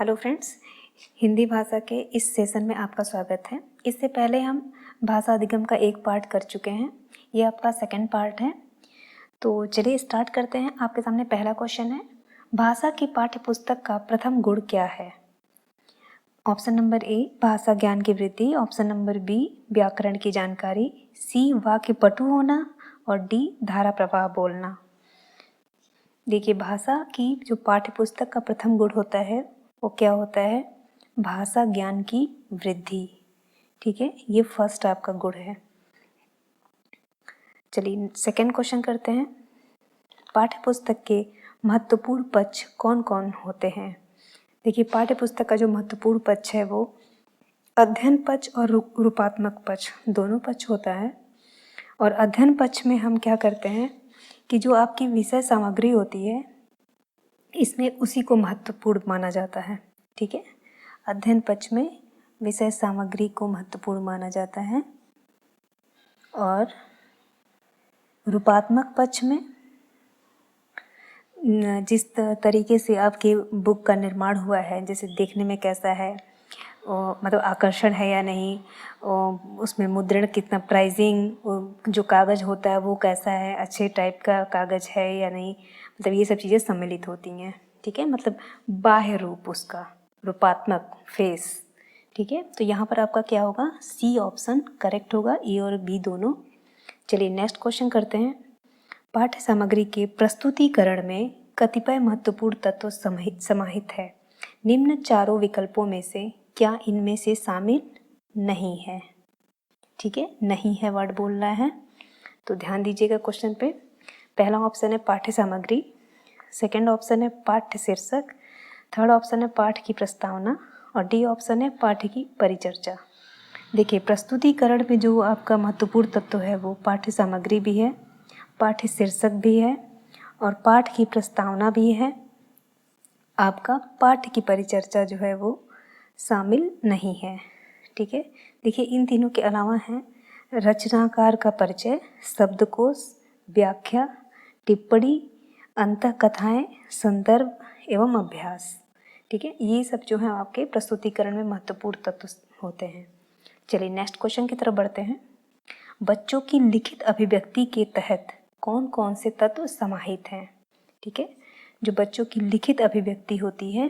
Hello friends, Hindi भाषा के इस सेशन में आपका स्वागत है। इससे पहले हम भाषा अधिगम का एक पार्ट कर चुके हैं, ये आपका सेकंड पार्ट है। तो चलिए स्टार्ट करते हैं। आपके सामने पहला क्वेश्चन है, भाषा की पाठ्य पुस्तक का प्रथम गुण क्या है? ऑप्शन नंबर ए, भाषा ज्ञान की वृद्धि। ऑप्शन नंबर बी, व्याकरण की जानकारी। सी, वाक्य पटु होना। और डी, धारा प्रवाह बोलना। देखिए, भाषा की जो पाठ्य पुस्तक का प्रथम गुण होता है वो क्या होता है? भाषा ज्ञान की वृद्धि। ठीक है, ये फर्स्ट आपका गुण है। चलिए सेकंड क्वेश्चन करते हैं। पाठ्य पुस्तक के महत्वपूर्ण पक्ष कौन कौन होते हैं? देखिए, पाठ्य पुस्तक का जो महत्वपूर्ण पक्ष है वो अध्ययन पक्ष और रूपात्मक पक्ष दोनों पक्ष होता है। और अध्ययन पक्ष में हम क्या करते हैं कि जो आपकी विषय सामग्री होती है इसमें उसी को महत्वपूर्ण माना जाता है। ठीक है, अध्ययन पक्ष में विषय सामग्री को महत्वपूर्ण माना जाता है। और रूपात्मक पक्ष में जिस तरीके से आपकी बुक का निर्माण हुआ है, जैसे देखने में कैसा है, मतलब आकर्षण है या नहीं, उसमें मुद्रण कितना, प्राइसिंग, जो कागज़ होता है वो कैसा है, अच्छे टाइप का कागज़ है या नहीं, मतलब ये सब चीज़ें सम्मिलित होती हैं। ठीक है, मतलब बाह्य रूप उसका, रूपात्मक फेस। ठीक है, तो यहाँ पर आपका क्या होगा? सी ऑप्शन करेक्ट होगा, ए और बी दोनों। चलिए नेक्स्ट क्वेश्चन करते हैं। पाठ्य सामग्री के प्रस्तुतिकरण में कतिपय महत्वपूर्ण तत्व समाहित है। निम्न चारों विकल्पों में से क्या इनमें से शामिल नहीं है? ठीक है, नहीं है वर्ड बोलना है, तो ध्यान दीजिएगा क्वेश्चन पे। पहला ऑप्शन है पाठ्य सामग्री, सेकंड ऑप्शन है पाठ्य शीर्षक, थर्ड ऑप्शन है पाठ की प्रस्तावना और डी ऑप्शन है पाठ्य की परिचर्चा। देखिए, प्रस्तुतिकरण में जो आपका महत्वपूर्ण तत्व है वो पाठ्य सामग्री भी है, पाठ्य शीर्षक भी है और पाठ की प्रस्तावना भी है। आपका पाठ की परिचर्चा जो है वो शामिल नहीं है। ठीक है, देखिए इन तीनों के अलावा है रचनाकार का परिचय, शब्दकोश, व्याख्या, टिप्पणी, अंतःकथाएं, संदर्भ एवं अभ्यास। ठीक है, ये सब जो है आपके प्रस्तुतिकरण में महत्वपूर्ण तत्व होते हैं। चलिए नेक्स्ट क्वेश्चन की तरफ बढ़ते हैं। बच्चों की लिखित अभिव्यक्ति के तहत कौन कौन से तत्व समाहित हैं? ठीक है, जो बच्चों की लिखित अभिव्यक्ति होती है,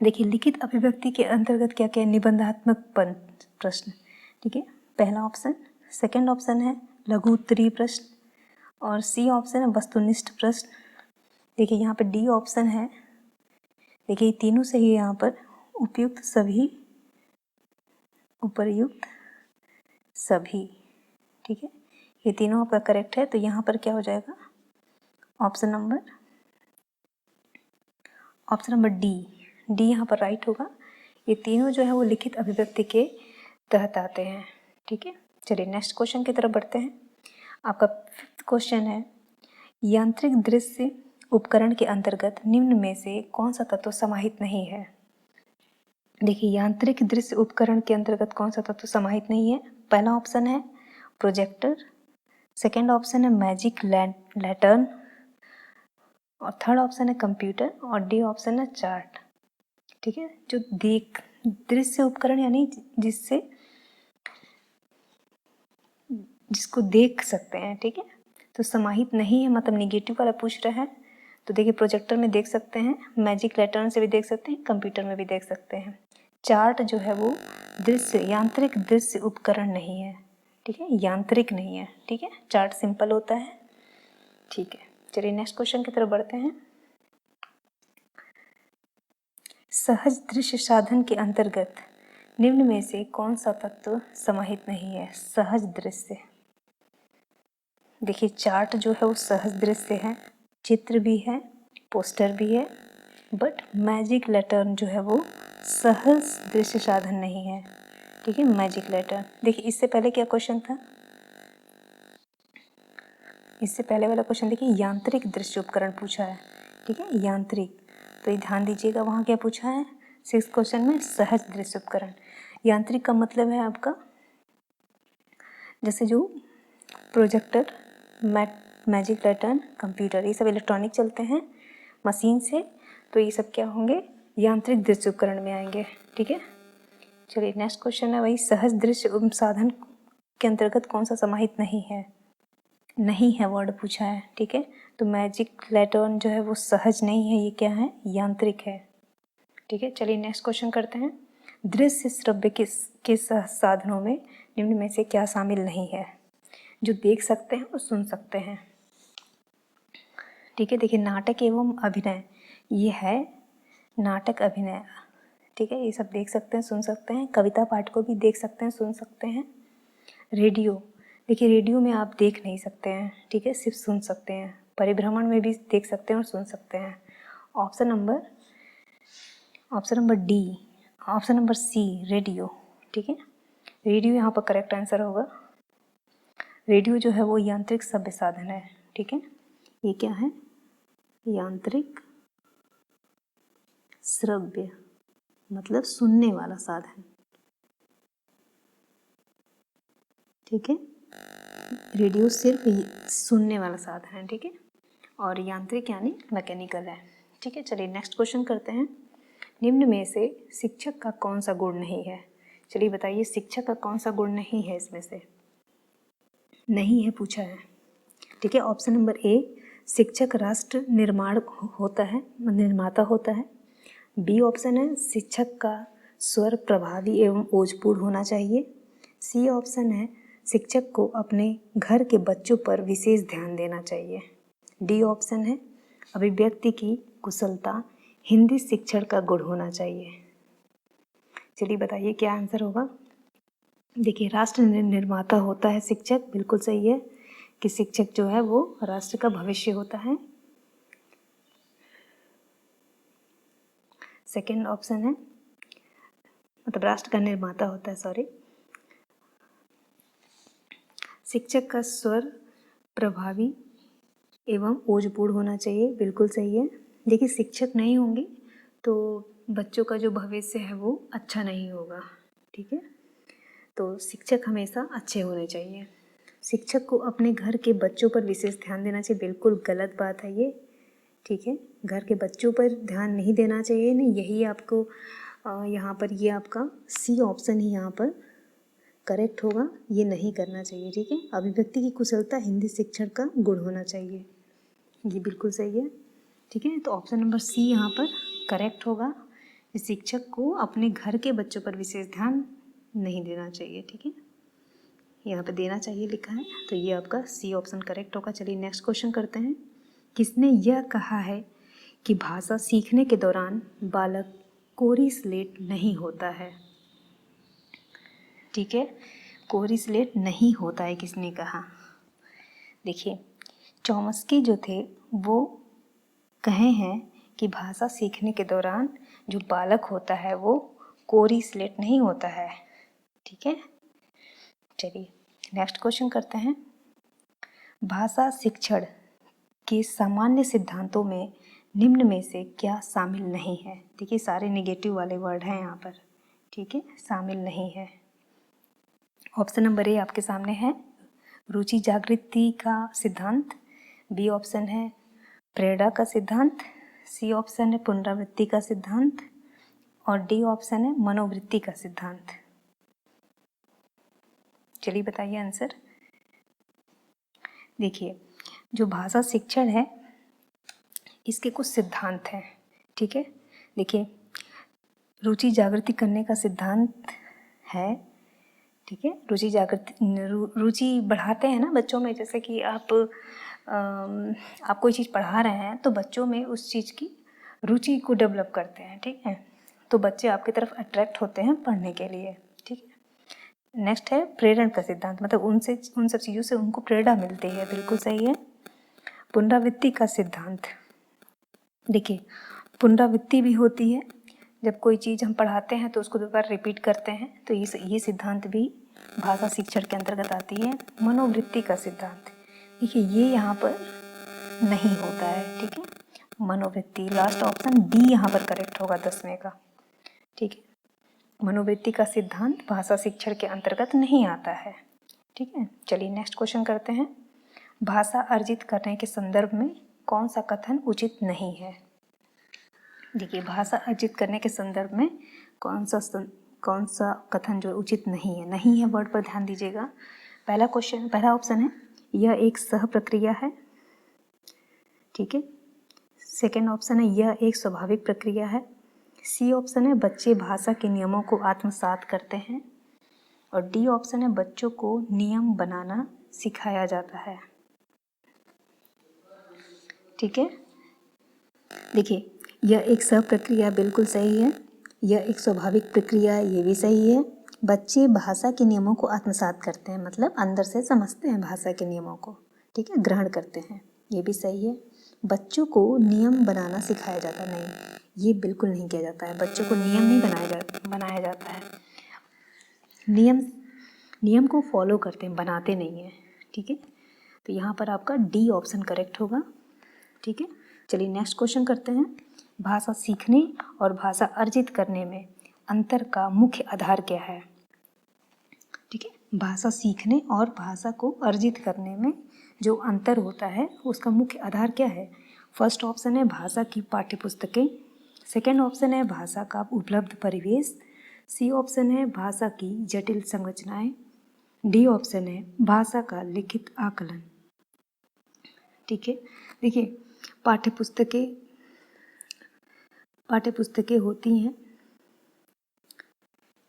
देखिए लिखित अभिव्यक्ति के अंतर्गत क्या क्या? निबंधात्मक प्रश्न। ठीक है, पहला ऑप्शन, सेकंड ऑप्शन है लघु उत्तरीय प्रश्न और सी ऑप्शन है वस्तुनिष्ठ प्रश्न। देखिए यहाँ पर डी ऑप्शन है। देखिए तीनों से ही यहाँ पर उपयुक्त सभी, उपर्युक्त सभी। ठीक है, ये तीनों आपका करेक्ट है, तो यहाँ पर क्या हो जाएगा? ऑप्शन नंबर डी यहाँ पर राइट होगा। ये तीनों जो है वो लिखित अभिव्यक्ति के तहत आते हैं। ठीक है, चलिए नेक्स्ट क्वेश्चन की तरफ बढ़ते हैं। आपका फिफ्थ क्वेश्चन है, यांत्रिक दृश्य उपकरण के अंतर्गत निम्न में से कौन सा तत्व समाहित नहीं है? देखिए, यांत्रिक दृश्य उपकरण के अंतर्गत कौन सा तत्व समाहित नहीं है? पहला ऑप्शन है प्रोजेक्टर, सेकेंड ऑप्शन है मैजिक लैंटर्न और थर्ड ऑप्शन है कंप्यूटर और डी ऑप्शन है चार्ट। ठीक है, जो दृश्य उपकरण यानी जिसको देख सकते हैं। ठीक है, तो समाहित नहीं है, मतलब निगेटिव वाला पूछ रहा है। तो देखिए, प्रोजेक्टर में देख सकते हैं, मैजिक लैंटर्न से भी देख सकते हैं, कंप्यूटर में भी देख सकते हैं। चार्ट जो है वो यांत्रिक दृश्य उपकरण नहीं है। ठीक है, यांत्रिक नहीं है। ठीक है, चार्ट सिंपल होता है। ठीक है, चलिए नेक्स्ट क्वेश्चन की तरफ बढ़ते हैं। सहज दृश्य साधन के अंतर्गत निम्न में से कौन सा तत्व समाहित नहीं है? सहज दृश्य। देखिए, चार्ट जो है वो सहज दृश्य है, चित्र भी है, पोस्टर भी है, बट मैजिक लैंटर्न जो है वो सहज दृश्य साधन नहीं है। ठीक है, मैजिक लैंटर्न। देखिए, इससे पहले क्या क्वेश्चन था? इससे पहले वाला क्वेश्चन देखिए, यांत्रिक दृश्य उपकरण पूछा है। ठीक है, यांत्रिक, तो ये ध्यान दीजिएगा वहाँ क्या पूछा है सिक्स क्वेश्चन में? सहज दृश्य उपकरण। यांत्रिक का मतलब है आपका जैसे जो प्रोजेक्टर, मैजिक लैंटर्न, कंप्यूटर, ये सब इलेक्ट्रॉनिक चलते हैं मशीन से, तो ये सब क्या होंगे? यांत्रिक दृश्य उपकरण में आएंगे। ठीक है, चलिए नेक्स्ट क्वेश्चन है वही सहज दृश्य साधन के अंतर्गत कौन सा समाहित नहीं है। नहीं है वर्ड पूछा है। ठीक है, तो मैजिक लैंटर्न जो है वो सहज नहीं है, ये क्या है, यांत्रिक है। ठीक है, चलिए नेक्स्ट क्वेश्चन करते हैं। दृश्य श्रव्य के साधनों में निम्न में से क्या शामिल नहीं है। जो देख सकते हैं और सुन सकते हैं। ठीक है, देखिए नाटक एवं अभिनय, ये है नाटक अभिनय। ठीक है, ये सब देख सकते हैं सुन सकते हैं। कविता पाठ को भी देख सकते हैं सुन सकते हैं। रेडियो, देखिए रेडियो में आप देख नहीं सकते हैं। ठीक है, सिर्फ सुन सकते हैं। परिभ्रमण में भी देख सकते हैं और सुन सकते हैं। Option number D, option number C radio. ठीक है, रेडियो यहाँ पर करेक्ट आंसर होगा। रेडियो जो है वो यांत्रिक श्रव्य साधन है। ठीक है, ये क्या है, यांत्रिक श्रव्य मतलब सुनने वाला साधन। ठीक है, रेडियो सिर्फ सुनने वाला साधन है। ठीक है, और यांत्रिक यानी मैकेनिकल है। ठीक है, चलिए नेक्स्ट क्वेश्चन करते हैं। निम्न में से शिक्षक का कौन सा गुण नहीं है। चलिए बताइए शिक्षक का कौन सा गुण नहीं है, इसमें से नहीं है पूछा है। ठीक है, ऑप्शन नंबर ए, शिक्षक राष्ट्र निर्माता होता है। बी ऑप्शन है, शिक्षक का स्वर प्रभावी एवं ओजपूर्ण होना चाहिए। सी ऑप्शन है, शिक्षक को अपने घर के बच्चों पर विशेष ध्यान देना चाहिए। डी ऑप्शन है, अभिव्यक्ति की कुशलता हिंदी शिक्षण का गुण होना चाहिए। चलिए बताइए क्या आंसर होगा। देखिए राष्ट्र निर्माता होता है शिक्षक, बिल्कुल सही है कि शिक्षक जो है वो राष्ट्र का भविष्य होता है। सेकंड ऑप्शन है, मतलब राष्ट्र का निर्माता होता है, सॉरी। शिक्षक का स्वर प्रभावी एवं ओजपूर्ण होना चाहिए, बिल्कुल सही है। देखिए शिक्षक नहीं होंगे तो बच्चों का जो भविष्य है वो अच्छा नहीं होगा। ठीक है, तो शिक्षक हमेशा अच्छे होने चाहिए। शिक्षक को अपने घर के बच्चों पर विशेष ध्यान देना चाहिए, बिल्कुल गलत बात है ये। ठीक है, घर के बच्चों पर ध्यान नहीं देना चाहिए, नहीं, यही आपको यहाँ पर ये आपका सी ऑप्शन ही यहाँ पर करेक्ट होगा, ये नहीं करना चाहिए। ठीक है, अभिव्यक्ति की कुशलता हिंदी शिक्षण का गुण होना चाहिए, ये बिल्कुल सही है। ठीक है, तो ऑप्शन नंबर सी यहाँ पर करेक्ट होगा। शिक्षक को अपने घर के बच्चों पर विशेष ध्यान नहीं देना चाहिए। ठीक है, यहाँ पे देना चाहिए लिखा है, तो ये आपका सी ऑप्शन करेक्ट होगा। चलिए नेक्स्ट क्वेश्चन करते हैं। किसने यह कहा है कि भाषा सीखने के दौरान बालक कोरी स्लेट नहीं होता है। ठीक है, कोरी स्लेट नहीं होता है किसने कहा। देखिए चॉम्स्की जो थे वो कहे हैं कि भाषा सीखने के दौरान जो बालक होता है वो कोरी स्लेट नहीं होता है। ठीक है, चलिए नेक्स्ट क्वेश्चन करते हैं। भाषा शिक्षण के सामान्य सिद्धांतों में निम्न में से क्या शामिल नहीं है। देखिए सारे नेगेटिव वाले वर्ड हैं यहाँ पर। ठीक है, शामिल नहीं है। ऑप्शन नंबर ए आपके सामने है, रुचि जागृति का सिद्धांत। बी ऑप्शन है प्रेरणा का सिद्धांत। सी ऑप्शन है पुनरावृत्ति का सिद्धांत और डी ऑप्शन है मनोवृत्ति का सिद्धांत। चलिए बताइए आंसर। देखिए जो भाषा शिक्षण है इसके कुछ सिद्धांत हैं। ठीक है, देखिए रुचि जागृति करने का सिद्धांत है। ठीक है, रुचि जागृति, रुचि बढ़ाते हैं ना बच्चों में, जैसे कि आप कोई चीज़ पढ़ा रहे हैं तो बच्चों में उस चीज़ की रुचि को डेवलप करते हैं। ठीक है, तो बच्चे आपकी तरफ अट्रैक्ट होते हैं पढ़ने के लिए। ठीक है, नेक्स्ट है प्रेरणा का सिद्धांत, मतलब उन सब चीज़ों से उनको प्रेरणा मिलती है, बिल्कुल सही है। पुनरावृत्ति का सिद्धांत, देखिए पुनरावृत्ति भी होती है, जब कोई चीज़ हम पढ़ाते हैं तो उसको दोबारा रिपीट करते हैं, तो ये सिद्धांत भी भाषा शिक्षण के अंतर्गत आती है। मनोवृत्ति का सिद्धांत, देखिए ये यहाँ पर नहीं होता है। ठीक है, मनोवृत्ति, लास्ट ऑप्शन डी यहाँ पर करेक्ट होगा 10वें का। ठीक है, मनोवृत्ति का सिद्धांत भाषा शिक्षण के अंतर्गत नहीं आता है। ठीक है, चलिए नेक्स्ट क्वेश्चन करते हैं। भाषा अर्जित करने के संदर्भ में कौन सा कथन उचित नहीं है। देखिए, भाषा अर्जित करने के संदर्भ में कौन सा कथन जो उचित नहीं है वर्ड पर ध्यान दीजिएगा। पहला ऑप्शन है यह एक सह प्रक्रिया है, ठीक है। सेकेंड ऑप्शन है यह एक स्वाभाविक प्रक्रिया है। सी ऑप्शन है बच्चे भाषा के नियमों को आत्मसात करते हैं। और डी ऑप्शन है बच्चों को नियम बनाना सिखाया जाता है, ठीक है। देखिए, यह एक सह प्रक्रिया बिल्कुल सही है, यह एक स्वाभाविक प्रक्रिया ये भी सही है। बच्चे भाषा के नियमों को आत्मसात करते हैं, मतलब अंदर से समझते हैं भाषा के नियमों को, ठीक है, ग्रहण करते हैं, ये भी सही है। बच्चों को नियम बनाना सिखाया जाता नहीं, ये बिल्कुल नहीं किया जाता है। बच्चों को नियम नहीं बनाया जाता है। नियम को फॉलो करते हैं, बनाते नहीं हैं, ठीक है। तो यहाँ पर आपका डी ऑप्शन करेक्ट होगा, ठीक है। चलिए नेक्स्ट क्वेश्चन करते हैं। भाषा सीखने और भाषा अर्जित करने में अंतर का मुख्य आधार क्या है, ठीक है। भाषा सीखने और भाषा को अर्जित करने में जो अंतर होता है उसका मुख्य आधार क्या है। फर्स्ट ऑप्शन है भाषा की पाठ्यपुस्तकें, सेकेंड ऑप्शन है भाषा का उपलब्ध परिवेश, सी ऑप्शन है भाषा की जटिल संरचनाएं, डी ऑप्शन है भाषा का लिखित आकलन, ठीक है। देखिए, पाठ्यपुस्तकें होती हैं।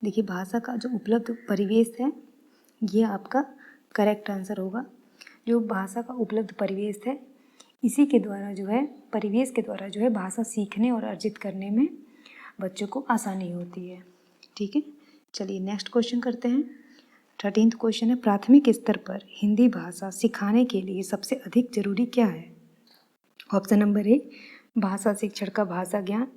देखिए, भाषा का जो उपलब्ध परिवेश है ये आपका करेक्ट आंसर होगा। जो भाषा का उपलब्ध परिवेश है इसी के द्वारा जो है, परिवेश के द्वारा जो है भाषा सीखने और अर्जित करने में बच्चों को आसानी होती है, ठीक है। चलिए नेक्स्ट क्वेश्चन करते हैं। 13th क्वेश्चन है प्राथमिक स्तर पर हिंदी भाषा सिखाने के लिए सबसे अधिक जरूरी क्या है। ऑप्शन नंबर ए भाषा शिक्षण का भाषा ज्ञान,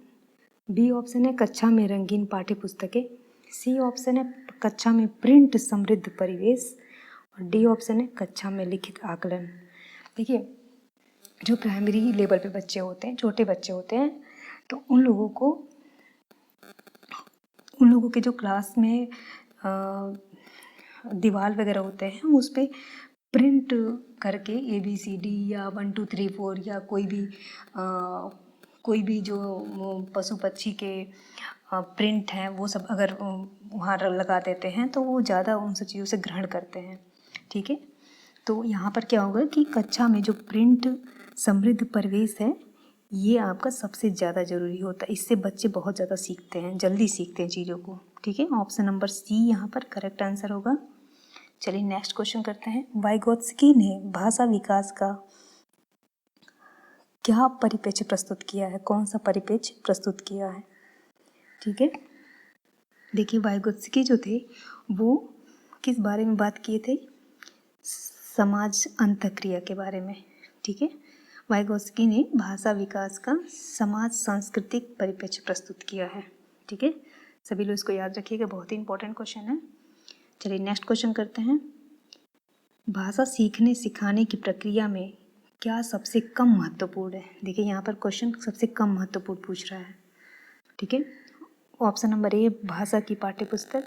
बी ऑप्शन है कक्षा में रंगीन पाठ्यपुस्तकें, सी ऑप्शन है कक्षा में प्रिंट समृद्ध परिवेश, और डी ऑप्शन है कक्षा में लिखित आकलन। देखिए, जो प्राइमरी लेवल पे बच्चे होते हैं, छोटे बच्चे होते हैं, तो उन लोगों के जो क्लास में दीवार वगैरह होते हैं उस पर प्रिंट करके ABCD या 1 2 3 4 या कोई भी जो पशु पक्षी के प्रिंट हैं वो सब अगर वहाँ लगा देते हैं तो वो ज़्यादा उन सब चीज़ों से ग्रहण करते हैं, ठीक है। तो यहाँ पर क्या होगा कि कक्षा में जो प्रिंट समृद्ध परिवेश है ये आपका सबसे ज़्यादा ज़रूरी होता है। इससे बच्चे बहुत ज़्यादा सीखते हैं, जल्दी सीखते हैं चीज़ों को, ठीक है। ऑप्शन नंबर सी यहाँ पर करेक्ट आंसर होगा। चलिए नेक्स्ट क्वेश्चन करते हैं। वाइगोत्स्की ने भाषा विकास का क्या परिप्रेक्ष्य प्रस्तुत किया है, कौन सा परिप्रेक्ष्य प्रस्तुत किया है, ठीक है। देखिए, वाइगोत्स्की जो थे वो किस बारे में बात किए थे, समाज अंतःक्रिया के बारे में, ठीक है। वाइगोत्स्की ने भाषा विकास का समाज सांस्कृतिक परिप्रेक्ष्य प्रस्तुत किया है, ठीक है। सभी लोग इसको याद रखिएगा, बहुत ही इंपॉर्टेंट क्वेश्चन है। चलिए नेक्स्ट क्वेश्चन करते हैं। भाषा सीखने सिखाने की प्रक्रिया में क्या सबसे कम महत्वपूर्ण है। देखिए, यहाँ पर क्वेश्चन सबसे कम महत्वपूर्ण पूछ रहा है, ठीक है। ऑप्शन नंबर ए भाषा की पाठ्यपुस्तक,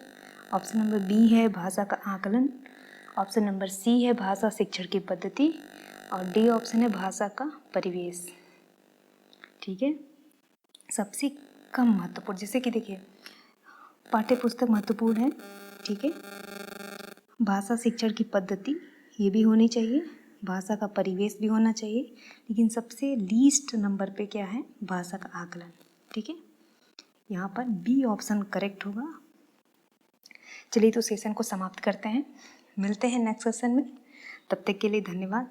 ऑप्शन नंबर बी है भाषा का आकलन, ऑप्शन नंबर सी है भाषा शिक्षण की पद्धति, और डी ऑप्शन है भाषा का परिवेश, ठीक है। सबसे कम महत्वपूर्ण, जैसे कि देखिए पाठ्यपुस्तक महत्वपूर्ण है, ठीक है। भाषा शिक्षण की पद्धति ये भी होनी चाहिए, भाषा का परिवेश भी होना चाहिए, लेकिन सबसे लीस्ट नंबर पे क्या है, भाषा का आकलन, ठीक है। यहाँ पर बी ऑप्शन करेक्ट होगा। चलिए तो सेशन को समाप्त करते हैं, मिलते हैं नेक्स्ट सेशन में, तब तक के लिए धन्यवाद।